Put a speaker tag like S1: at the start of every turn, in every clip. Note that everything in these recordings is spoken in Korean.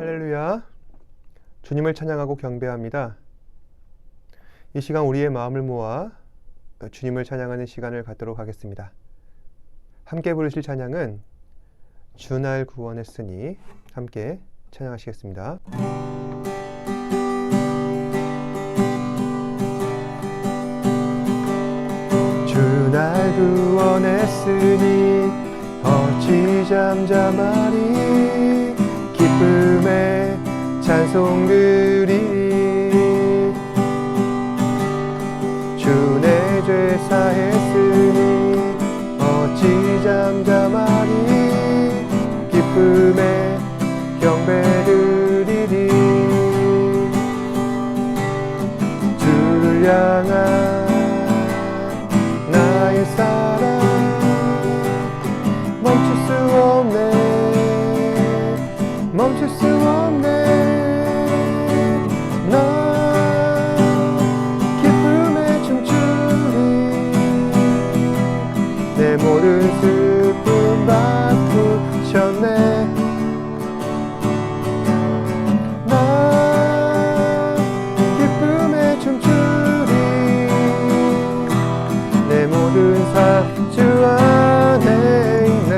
S1: 할렐루야. 주님을 찬양하고 경배합니다. 이 시간 우리의 마음을 모아 주님을 찬양하는 시간을 갖도록 하겠습니다. 함께 부르실 찬양은 주 날 구원했으니, 함께 찬양하시겠습니다. 주 날 구원했으니 어찌 잠잠하리, 기쁨의 찬송 드리리. 주 내 죄 사했으니 어찌 잠잠하리, 기쁨의 경배 드리리. 주를 향한 나의 사랑 멈출 수 없네, 멈출 수 없네. 나 기쁨에 춤추리, 내 모든 슬픔 바꾸셨네. 나 기쁨에 춤추리, 내 모든 삶 주 안에 있네.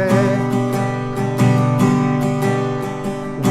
S1: 주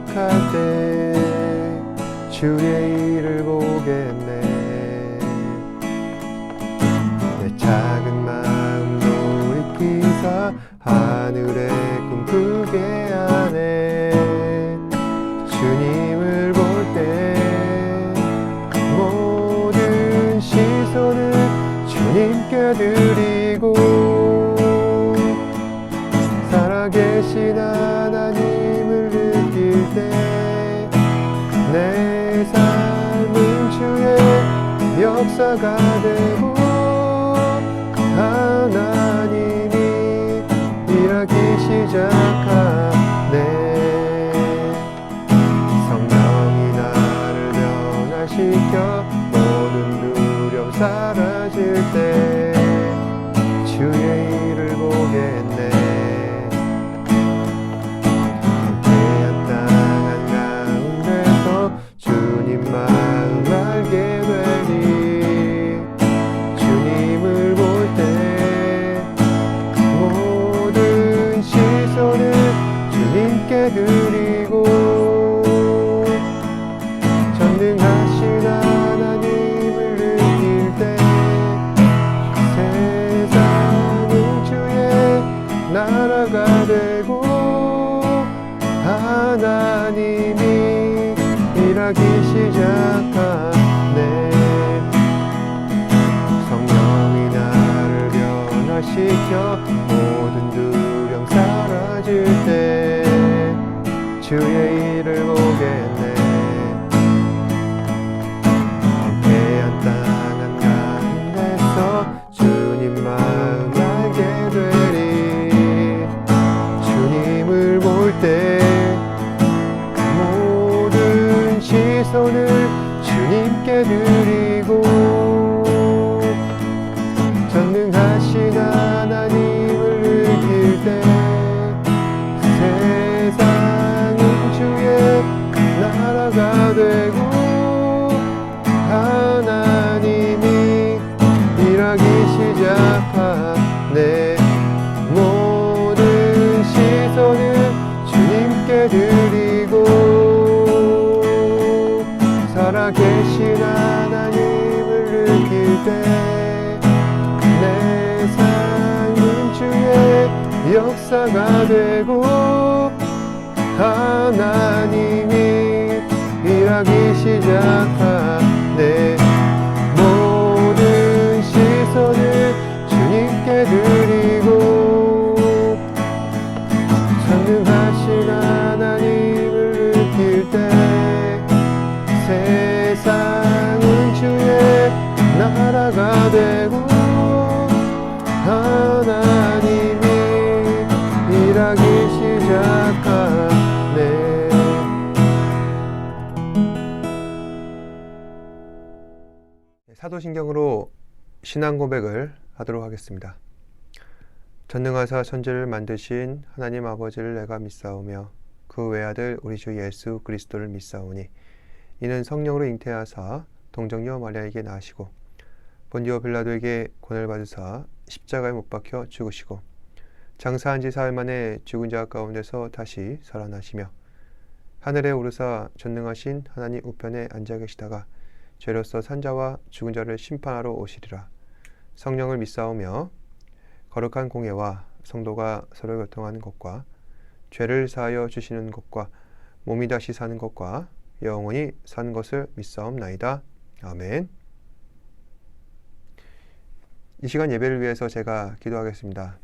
S1: 시작할 때 주의 일을 보겠네. 내 작은 마음 돌이키사 하늘의 꿈꾸게 하네. 주님을 볼 때 모든 시선을 주님께 드리고 살아계신 하나님을 느낄 때 내 삶은 주의 역사가 되고 하나님이 일하기 시작하네. 성령이 나를 변화시켜 모든 두려움 사라질 때 주의 일을 보겠네. 태양 땅 한가운데서 주님 마음 알게 되리. 주님을 볼 때 모든 시선을 주님께 드리고 전능하신 하나님을 느낄 때 세상은 주의 나라가 되고 하나님이 일하기 시작하네. 성령이 나를 변화시켜 모든 두려움 사라질 때 주의 일을 보겠네. 태양 땅 한가운데서 주님 마음 알게 되리. 주님을 볼 때 모든 시선을 주님께 드리고 전능하신 하나님을 느낄 때 세상은 주의 나라가 되고 하나님이 일하기 시작하네. 모든 시선을 주님께 드리고 살아계신 하나님을 느낄 때 내 삶은 주의 역사가 되고 하나님이 일하기 시작하네. 모든 시선을 주님께 드리고 전능하신 하나님을 느낄 때 세상은 주의 나라가 되고 하나님이 일하기 시작하네. 사도신경으로 신앙 고백을 하도록 하겠습니다. 전능하사 천지를 만드신 하나님 아버지를 내가 믿사오며 그 외아들 우리 주 예수 그리스도를 믿사오니 이는 성령으로 잉태하사 동정녀 마리아에게 나시고 본디오 빌라도에게 고난을 받으사 십자가에 못 박혀 죽으시고 장사한 지 사흘 만에 죽은 자 가운데서 다시 살아나시며 하늘에 오르사 전능하신 하나님 우편에 앉아 계시다가 죄로서 산 자와 죽은 자를 심판하러 오시리라. 성령을 믿사오며 거룩한 공예와 성도가 서로 교통하는 것과 죄를 사하여 주시는 것과 몸이 다시 사는 것과 영원히 사는 것을 믿사옵나이다. 아멘. 이 시간 예배를 위해서 제가 기도하겠습니다.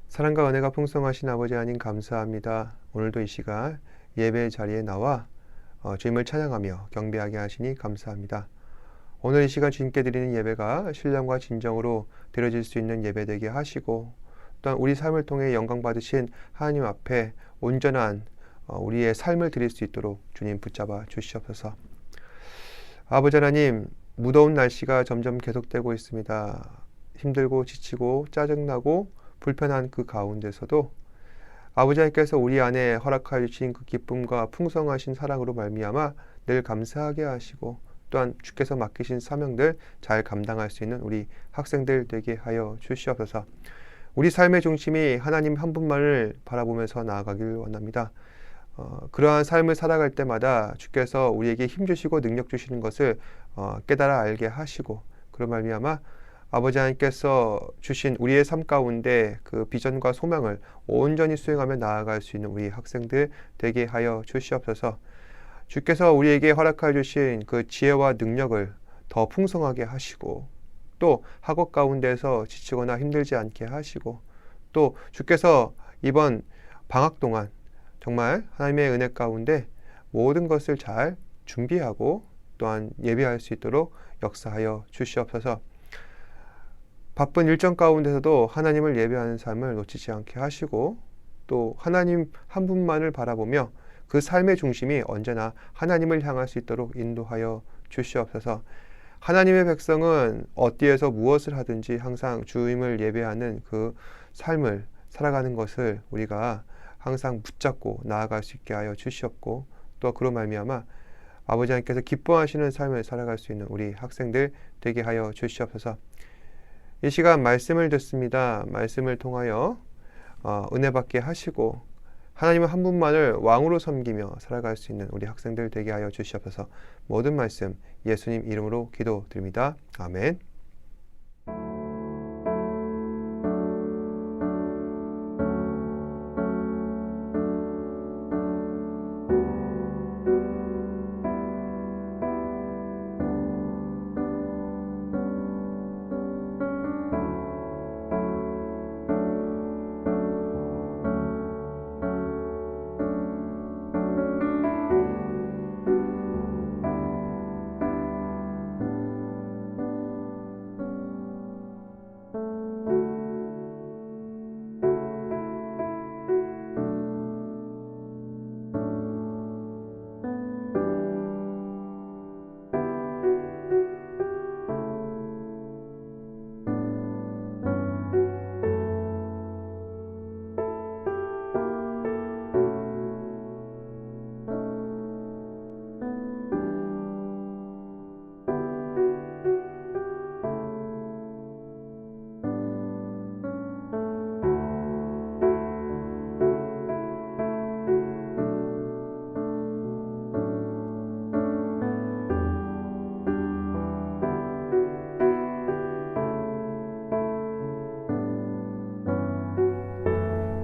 S1: 사랑과 은혜가 풍성하신 아버지 하나님 감사합니다. 오늘도 이 시간 예배 자리에 나와 주님을 찬양하며 경배하게 하시니 감사합니다. 오늘 이 시간 주님께 드리는 예배가 신령과 진정으로 드려질 수 있는 예배 되게 하시고 또한 우리 삶을 통해 영광 받으신 하나님 앞에 온전한 우리의 삶을 드릴 수 있도록 주님 붙잡아 주시옵소서. 아버지 하나님, 무더운 날씨가 점점 계속되고 있습니다. 힘들고 지치고 짜증나고 불편한 그 가운데서도 아버지 하나님께서 우리 안에 허락하여 주신 그 기쁨과 풍성하신 사랑으로 말미암아 늘 감사하게 하시고 또한 주께서 맡기신 사명들 잘 감당할 수 있는 우리 학생들 되게 하여 주시옵소서. 우리 삶의 중심이 하나님 한 분만을 바라보면서 나아가길 원합니다. 그러한 삶을 살아갈 때마다 주께서 우리에게 힘 주시고 능력 주시는 것을 깨달아 알게 하시고, 그런 말미암아 아버지 하나님께서 주신 우리의 삶 가운데 그 비전과 소망을 온전히 수행하며 나아갈 수 있는 우리 학생들 되게 하여 주시옵소서. 주께서 우리에게 허락하여 주신 그 지혜와 능력을 더 풍성하게 하시고, 또 학업 가운데서 지치거나 힘들지 않게 하시고, 또 주께서 이번 방학 동안 정말 하나님의 은혜 가운데 모든 것을 잘 준비하고 또한 예배할 수 있도록 역사하여 주시옵소서. 바쁜 일정 가운데서도 하나님을 예배하는 삶을 놓치지 않게 하시고, 또 하나님 한 분만을 바라보며 그 삶의 중심이 언제나 하나님을 향할 수 있도록 인도하여 주시옵소서. 하나님의 백성은 어디에서 무엇을 하든지 항상 주님을 예배하는 그 삶을 살아가는 것을 우리가 항상 붙잡고 나아갈 수 있게 하여 주시옵고, 또 그로 말미암아 아버지 하나님께서 기뻐하시는 삶을 살아갈 수 있는 우리 학생들 되게 하여 주시옵소서. 이 시간 말씀을 듣습니다. 말씀을 통하여 은혜 받게 하시고 하나님은 한 분만을 왕으로 섬기며 살아갈 수 있는 우리 학생들 되게 하여 주시옵소서. 모든 말씀 예수님 이름으로 기도드립니다. 아멘.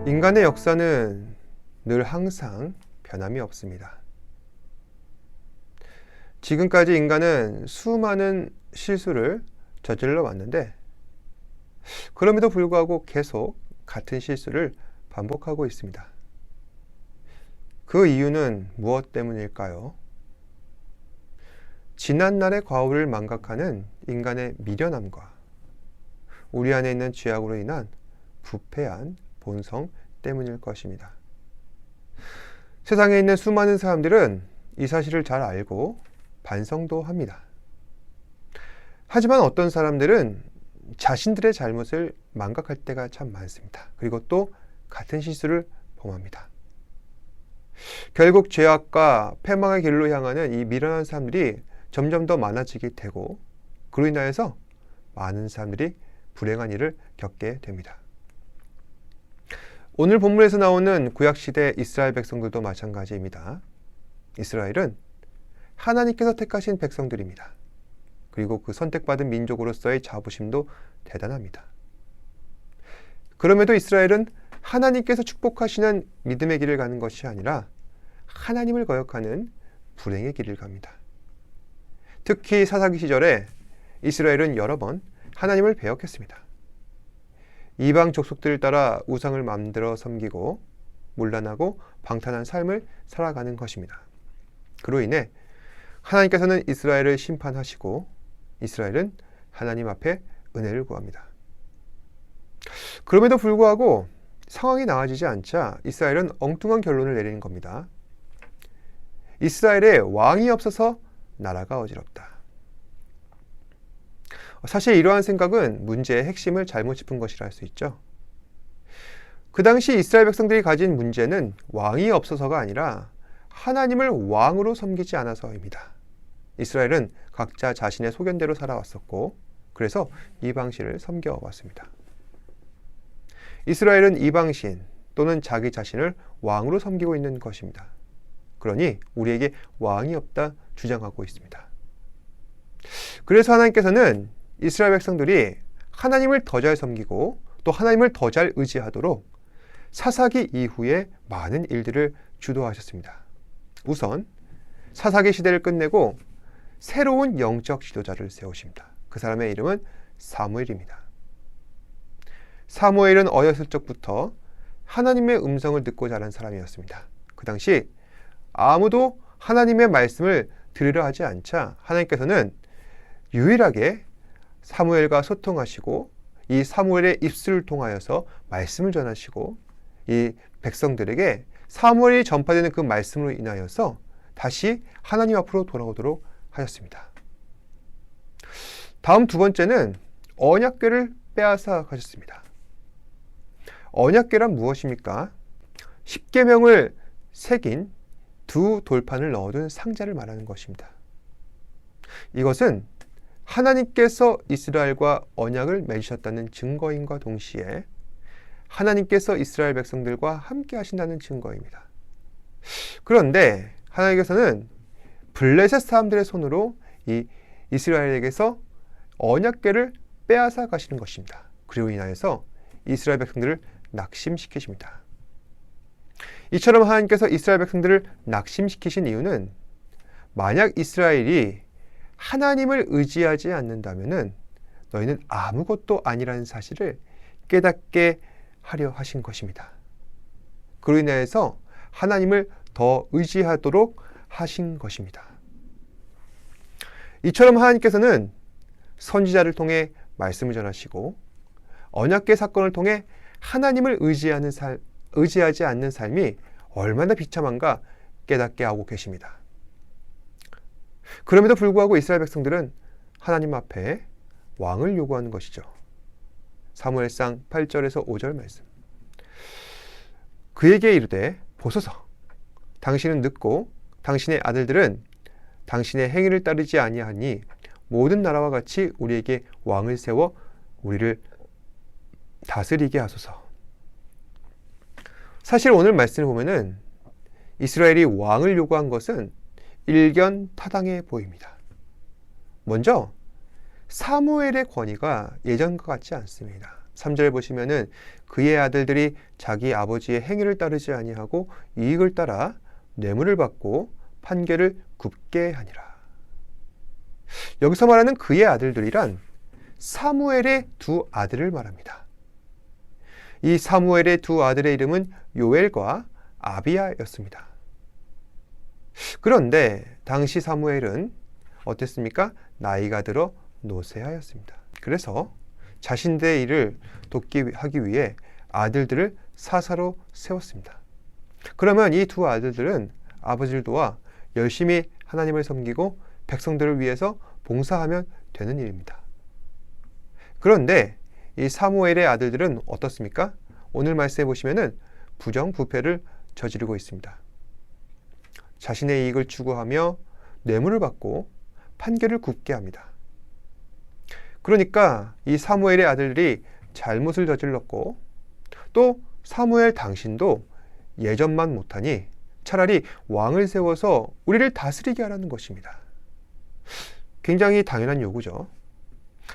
S1: 인간의 역사는 늘 항상 변함이 없습니다. 지금까지 인간은 수많은 실수를 저질러 왔는데, 그럼에도 불구하고 계속 같은 실수를 반복하고 있습니다. 그 이유는 무엇 때문일까요? 지난날의 과오를 망각하는 인간의 미련함과 우리 안에 있는 죄악으로 인한 부패한 본성 때문일 것입니다. 세상에 있는 수많은 사람들은 이 사실을 잘 알고 반성도 합니다. 하지만 어떤 사람들은 자신들의 잘못을 망각할 때가 참 많습니다. 그리고 또 같은 실수를 범합니다. 결국 죄악과 패망의 길로 향하는 이 미련한 사람들이 점점 더 많아지게 되고, 그로 인하여서 많은 사람들이 불행한 일을 겪게 됩니다. 오늘 본문에서 나오는 구약시대 이스라엘 백성들도 마찬가지입니다. 이스라엘은 하나님께서 택하신 백성들입니다. 그리고 그 선택받은 민족으로서의 자부심도 대단합니다. 그럼에도 이스라엘은 하나님께서 축복하시는 믿음의 길을 가는 것이 아니라 하나님을 거역하는 불행의 길을 갑니다. 특히 사사기 시절에 이스라엘은 여러 번 하나님을 배역했습니다. 이방 족속들을 따라 우상을 만들어 섬기고 문란하고 방탄한 삶을 살아가는 것입니다. 그로 인해 하나님께서는 이스라엘을 심판하시고 이스라엘은 하나님 앞에 은혜를 구합니다. 그럼에도 불구하고 상황이 나아지지 않자 이스라엘은 엉뚱한 결론을 내리는 겁니다. 이스라엘에 왕이 없어서 나라가 어지럽다. 사실 이러한 생각은 문제의 핵심을 잘못 짚은 것이라 할 수 있죠. 그 당시 이스라엘 백성들이 가진 문제는 왕이 없어서가 아니라 하나님을 왕으로 섬기지 않아서입니다. 이스라엘은 각자 자신의 소견대로 살아왔었고, 그래서 이방신을 섬겨왔습니다. 이스라엘은 이방신 또는 자기 자신을 왕으로 섬기고 있는 것입니다. 그러니 우리에게 왕이 없다 주장하고 있습니다. 그래서 하나님께서는 이스라엘 백성들이 하나님을 더 잘 섬기고 또 하나님을 더 잘 의지하도록 사사기 이후에 많은 일들을 주도하셨습니다. 우선 사사기 시대를 끝내고 새로운 영적 지도자를 세우십니다. 그 사람의 이름은 사무엘입니다. 사무엘은 어렸을 적부터 하나님의 음성을 듣고 자란 사람이었습니다. 그 당시 아무도 하나님의 말씀을 들으려 하지 않자 하나님께서는 유일하게 사무엘과 소통하시고 이 사무엘의 입술을 통하여서 말씀을 전하시고 이 백성들에게 사무엘이 전파되는 그 말씀으로 인하여서 다시 하나님 앞으로 돌아오도록 하셨습니다. 다음 두 번째는 언약궤를 빼앗아 가셨습니다. 언약궤란 무엇입니까? 십계명을 새긴 두 돌판을 넣어둔 상자를 말하는 것입니다. 이것은 하나님께서 이스라엘과 언약을 맺으셨다는 증거인과 동시에 하나님께서 이스라엘 백성들과 함께 하신다는 증거입니다. 그런데 하나님께서는 블레셋 사람들의 손으로 이 이스라엘에게서 언약궤를 빼앗아 가시는 것입니다. 그리고 인하여서 이스라엘 백성들을 낙심시키십니다. 이처럼 하나님께서 이스라엘 백성들을 낙심시키신 이유는 만약 이스라엘이 하나님을 의지하지 않는다면 너희는 아무것도 아니라는 사실을 깨닫게 하려 하신 것입니다. 그로 인해서 하나님을 더 의지하도록 하신 것입니다. 이처럼 하나님께서는 선지자를 통해 말씀을 전하시고 언약궤 사건을 통해 하나님을 의지하지 않는 삶이 얼마나 비참한가 깨닫게 하고 계십니다. 그럼에도 불구하고 이스라엘 백성들은 하나님 앞에 왕을 요구하는 것이죠. 사무엘상 8절에서 5절 말씀. 그에게 이르되 보소서 당신은 늙고 당신의 아들들은 당신의 행위를 따르지 아니하니 모든 나라와 같이 우리에게 왕을 세워 우리를 다스리게 하소서. 사실 오늘 말씀을 보면은 이스라엘이 왕을 요구한 것은 일견 타당해 보입니다. 먼저 사무엘의 권위가 예전과 같지 않습니다. 3절 보시면은 그의 아들들이 자기 아버지의 행위를 따르지 아니하고 이익을 따라 뇌물을 받고 판결을 굽게 하니라. 여기서 말하는 그의 아들들이란 사무엘의 두 아들을 말합니다. 이 사무엘의 두 아들의 이름은 요엘과 아비야였습니다. 그런데 당시 사무엘은 어땠습니까? 나이가 들어 노쇠하였습니다. 그래서 자신들의 일을 돕기 위해 아들들을 사사로 세웠습니다. 그러면 이 두 아들들은 아버지를 도와 열심히 하나님을 섬기고 백성들을 위해서 봉사하면 되는 일입니다. 그런데 이 사무엘의 아들들은 어떻습니까? 오늘 말씀해 보시면은 부정부패를 저지르고 있습니다. 자신의 이익을 추구하며 뇌물을 받고 판결을 굽게 합니다. 그러니까 이 사무엘의 아들들이 잘못을 저질렀고 또 사무엘 당신도 예전만 못하니 차라리 왕을 세워서 우리를 다스리게 하라는 것입니다. 굉장히 당연한 요구죠.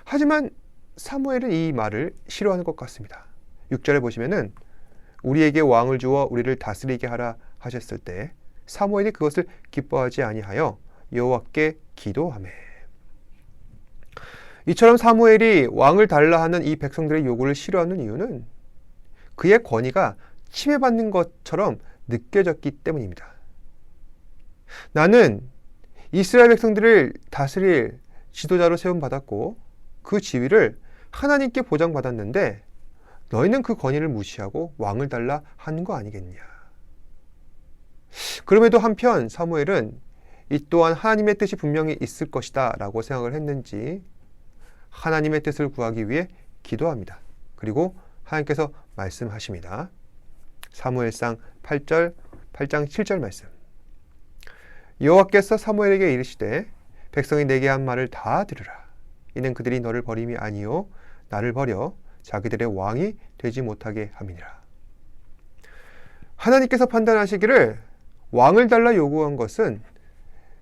S1: 하지만 사무엘은 이 말을 싫어하는 것 같습니다. 6절에 보시면은 우리에게 왕을 주어 우리를 다스리게 하라 하셨을 때 사무엘이 그것을 기뻐하지 아니하여 여호와께 기도하매. 이처럼 사무엘이 왕을 달라 하는 이 백성들의 요구를 싫어하는 이유는 그의 권위가 침해받는 것처럼 느껴졌기 때문입니다. 나는 이스라엘 백성들을 다스릴 지도자로 세움받았고 그 지위를 하나님께 보장받았는데 너희는 그 권위를 무시하고 왕을 달라 하는 거 아니겠냐. 그럼에도 한편 사무엘은 이 또한 하나님의 뜻이 분명히 있을 것이다 라고 생각을 했는지 하나님의 뜻을 구하기 위해 기도합니다. 그리고 하나님께서 말씀하십니다. 사무엘상 8장 7절 말씀. 여호와께서 사무엘에게 이르시되 백성이 내게 한 말을 다 들으라. 이는 그들이 너를 버림이 아니요 나를 버려 자기들의 왕이 되지 못하게 함이니라. 하나님께서 판단하시기를 왕을 달라 요구한 것은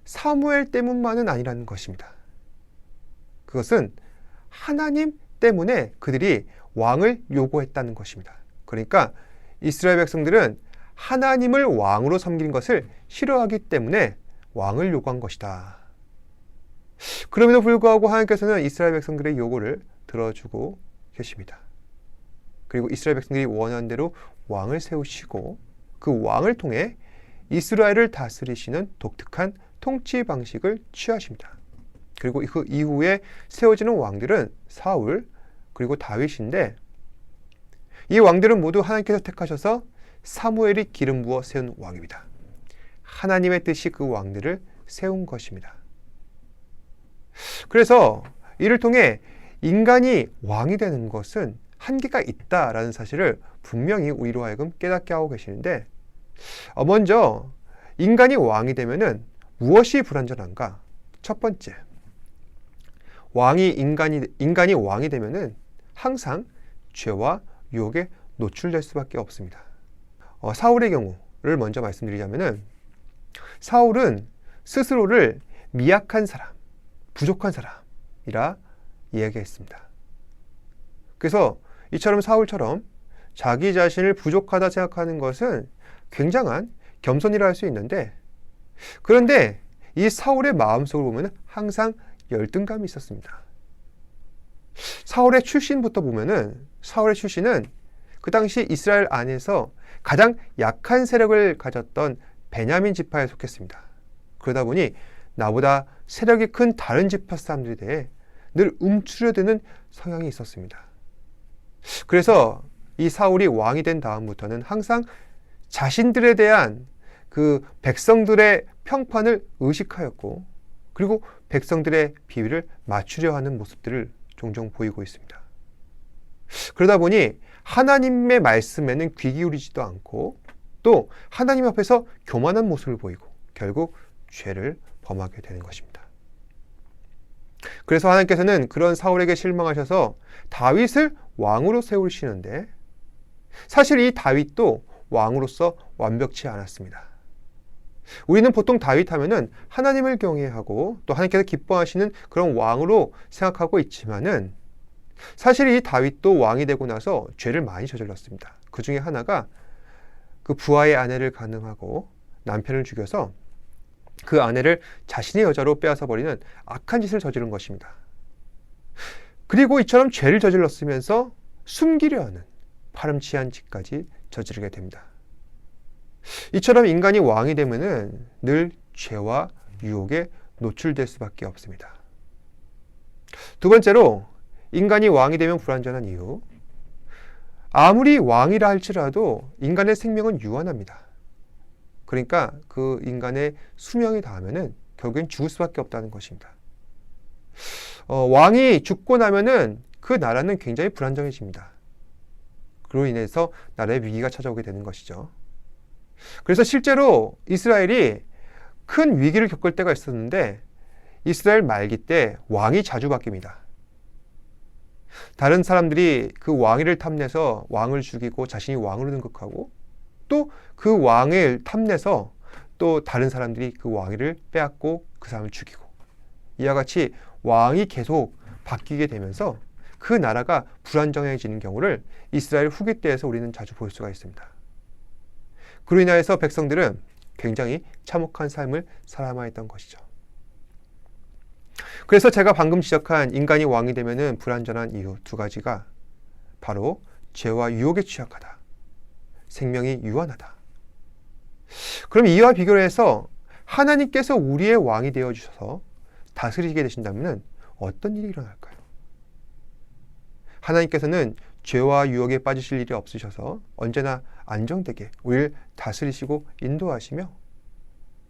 S1: 사무엘 때문만은 아니라는 것입니다. 그것은 하나님 때문에 그들이 왕을 요구했다는 것입니다. 그러니까 이스라엘 백성들은 하나님을 왕으로 섬기는 것을 싫어하기 때문에 왕을 요구한 것이다. 그럼에도 불구하고 하나님께서는 이스라엘 백성들의 요구를 들어주고 계십니다. 그리고 이스라엘 백성들이 원하는 대로 왕을 세우시고 그 왕을 통해 이스라엘을 다스리시는 독특한 통치 방식을 취하십니다. 그리고 그 이후에 세워지는 왕들은 사울 그리고 다윗인데 이 왕들은 모두 하나님께서 택하셔서 사무엘이 기름 부어 세운 왕입니다. 하나님의 뜻이 그 왕들을 세운 것입니다. 그래서 이를 통해 인간이 왕이 되는 것은 한계가 있다라는 사실을 분명히 우리로 하여금 깨닫게 하고 계시는데 먼저 인간이 왕이 되면은 무엇이 불완전한가? 첫 번째, 인간이 왕이 되면은 항상 죄와 유혹에 노출될 수밖에 없습니다. 사울의 경우를 먼저 말씀드리자면은 사울은 스스로를 미약한 사람, 부족한 사람이라 이야기했습니다. 그래서 이처럼 사울처럼 자기 자신을 부족하다 생각하는 것은 굉장한 겸손이라 할 수 있는데 그런데 이 사울의 마음속을 보면 항상 열등감이 있었습니다. 사울의 출신부터 보면은 사울의 출신은 그 당시 이스라엘 안에서 가장 약한 세력을 가졌던 베냐민 지파에 속했습니다. 그러다 보니 나보다 세력이 큰 다른 지파 사람들에 대해 늘 움츠려드는 성향이 있었습니다. 그래서 이 사울이 왕이 된 다음부터는 항상 자신들에 대한 그 백성들의 평판을 의식하였고 그리고 백성들의 비위를 맞추려 하는 모습들을 종종 보이고 있습니다. 그러다 보니 하나님의 말씀에는 귀 기울이지도 않고 또 하나님 앞에서 교만한 모습을 보이고 결국 죄를 범하게 되는 것입니다. 그래서 하나님께서는 그런 사울에게 실망하셔서 다윗을 왕으로 세우시는데 사실 이 다윗도 왕으로서 완벽치 않았습니다. 우리는 보통 다윗 하면은 하나님을 경외하고 또 하나님께서 기뻐하시는 그런 왕으로 생각하고 있지만은 사실 이 다윗도 왕이 되고 나서 죄를 많이 저질렀습니다. 그 중에 하나가 그 부하의 아내를 간음하고 남편을 죽여서 그 아내를 자신의 여자로 빼앗아 버리는 악한 짓을 저지른 것입니다. 그리고 이처럼 죄를 저질렀으면서 숨기려 하는 파렴치한 짓까지 저지르게 됩니다. 이처럼 인간이 왕이 되면은 늘 죄와 유혹에 노출될 수밖에 없습니다. 두 번째로 인간이 왕이 되면 불완전한 이유. 아무리 왕이라 할지라도 인간의 생명은 유한합니다. 그러니까 그 인간의 수명이 닿으면은 결국엔 죽을 수밖에 없다는 것입니다. 왕이 죽고 나면은 그 나라는 굉장히 불안정해집니다. 그로 인해서 나라의 위기가 찾아오게 되는 것이죠. 그래서 실제로 이스라엘이 큰 위기를 겪을 때가 있었는데 이스라엘 말기 때 왕이 자주 바뀝니다. 다른 사람들이 그 왕위를 탐내서 왕을 죽이고 자신이 왕으로 등극하고 또 그 왕을 탐내서 또 다른 사람들이 그 왕위를 빼앗고 그 사람을 죽이고 이와 같이 왕이 계속 바뀌게 되면서 그 나라가 불안정해지는 경우를 이스라엘 후기 때에서 우리는 자주 볼 수가 있습니다. 그로 인하여서 백성들은 굉장히 참혹한 삶을 살아야만 했던 것이죠. 그래서 제가 방금 지적한 인간이 왕이 되면은 불완전한 이유 두 가지가 바로 죄와 유혹에 취약하다, 생명이 유한하다. 그럼 이와 비교를 해서 하나님께서 우리의 왕이 되어주셔서 다스리게 되신다면 어떤 일이 일어날까요? 하나님께서는 죄와 유혹에 빠지실 일이 없으셔서 언제나 안정되게 우리를 다스리시고 인도하시며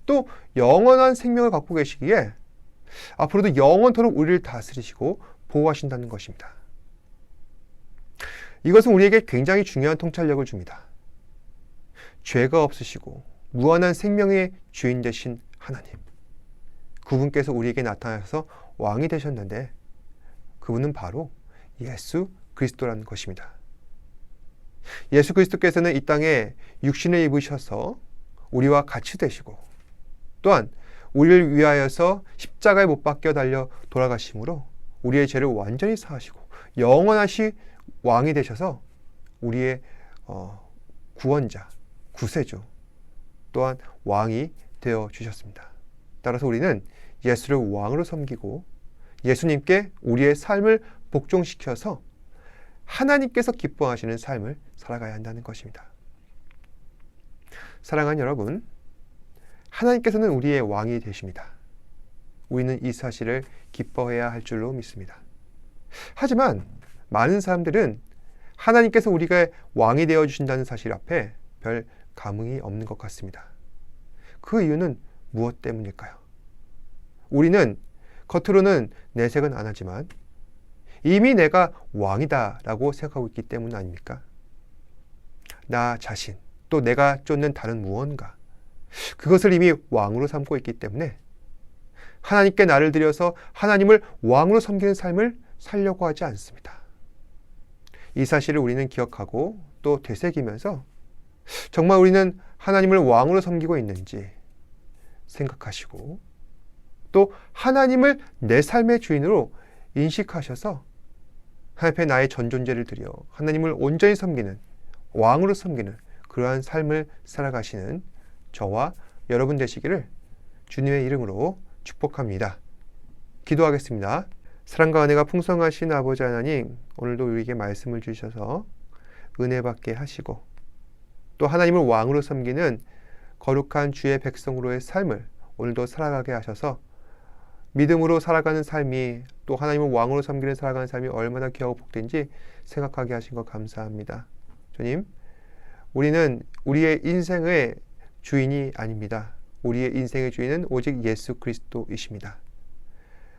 S1: 또 영원한 생명을 갖고 계시기에 앞으로도 영원토록 우리를 다스리시고 보호하신다는 것입니다. 이것은 우리에게 굉장히 중요한 통찰력을 줍니다. 죄가 없으시고 무한한 생명의 주인 되신 하나님, 그분께서 우리에게 나타나셔서 왕이 되셨는데 그분은 바로 예수 그리스도라는 것입니다. 예수 그리스도께서는 이 땅에 육신을 입으셔서 우리와 같이 되시고 또한 우리를 위하여서 십자가에 못 박혀 달려 돌아가심으로 우리의 죄를 완전히 사하시고 영원하시 왕이 되셔서 우리의 구원자, 구세주 또한 왕이 되어 주셨습니다. 따라서 우리는 예수를 왕으로 섬기고 예수님께 우리의 삶을 복종시켜서 하나님께서 기뻐하시는 삶을 살아가야 한다는 것입니다. 사랑하는 여러분, 하나님께서는 우리의 왕이 되십니다. 우리는 이 사실을 기뻐해야 할 줄로 믿습니다. 하지만 많은 사람들은 하나님께서 우리가 왕이 되어 주신다는 사실 앞에 별 감흥이 없는 것 같습니다. 그 이유는 무엇 때문일까요? 우리는 겉으로는 내색은 안 하지만 이미 내가 왕이다 라고 생각하고 있기 때문 아닙니까? 나 자신, 또 내가 쫓는 다른 무언가, 그것을 이미 왕으로 삼고 있기 때문에 하나님께 나를 드려서 하나님을 왕으로 섬기는 삶을 살려고 하지 않습니다. 이 사실을 우리는 기억하고 또 되새기면서 정말 우리는 하나님을 왕으로 섬기고 있는지 생각하시고 또 하나님을 내 삶의 주인으로 인식하셔서 하나님 앞에 나의 전 존재를 드려 하나님을 온전히 섬기는, 왕으로 섬기는 그러한 삶을 살아가시는 저와 여러분 되시기를 주님의 이름으로 축복합니다. 기도하겠습니다. 사랑과 은혜가 풍성하신 아버지 하나님, 오늘도 우리에게 말씀을 주셔서 은혜 받게 하시고 또 하나님을 왕으로 섬기는 거룩한 주의 백성으로의 삶을 오늘도 살아가게 하셔서 믿음으로 살아가는 삶이 또 하나님을 왕으로 섬기는 살아가는 삶이 얼마나 귀하고 복된지 생각하게 하신 것 감사합니다. 주님, 우리는 우리의 인생의 주인이 아닙니다. 우리의 인생의 주인은 오직 예수 그리스도이십니다.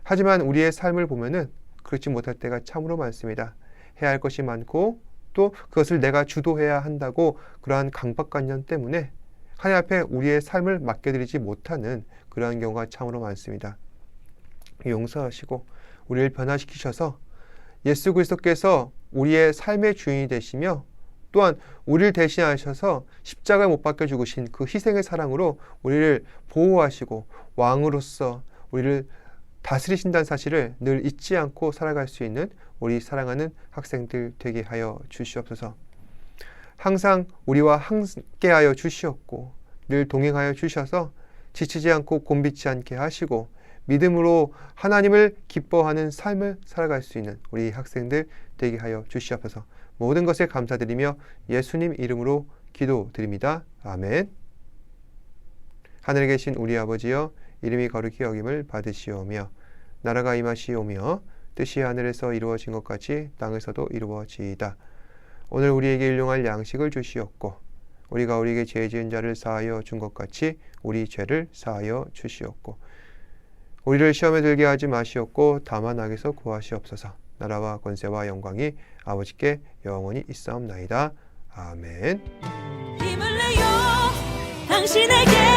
S1: 하지만 우리의 삶을 보면은 그렇지 못할 때가 참으로 많습니다. 해야 할 것이 많고 또 그것을 내가 주도해야 한다고 그러한 강박관념 때문에 하나님 앞에 우리의 삶을 맡겨드리지 못하는 그러한 경우가 참으로 많습니다. 용서하시고 우리를 변화시키셔서 예수 그리스도께서 우리의 삶의 주인이 되시며 또한 우리를 대신하셔서 십자가에 못 박혀 죽으신 그 희생의 사랑으로 우리를 보호하시고 왕으로서 우리를 다스리신다는 사실을 늘 잊지 않고 살아갈 수 있는 우리 사랑하는 학생들 되게 하여 주시옵소서. 항상 우리와 함께하여 주시옵고 늘 동행하여 주셔서 지치지 않고 곤비치 않게 하시고 믿음으로 하나님을 기뻐하는 삶을 살아갈 수 있는 우리 학생들 되게 하여 주시옵소서. 모든 것에 감사드리며 예수님 이름으로 기도드립니다. 아멘. 하늘에 계신 우리 아버지여, 이름이 거룩히 여김을 받으시오며 나라가 임하시오며 뜻이 하늘에서 이루어진 것 같이 땅에서도 이루어지이다. 오늘 우리에게 일용할 양식을 주시옵고 우리가 우리에게 죄 지은 자를 사하여 준 것 같이 우리 죄를 사하여 주시옵고 우리를 시험에 들게 하지 마시옵고 다만 악에서 구하시옵소서. 나라와 권세와 영광이 아버지께 영원히 있사옵나이다. 아멘.
S2: 힘을 내요 당신에게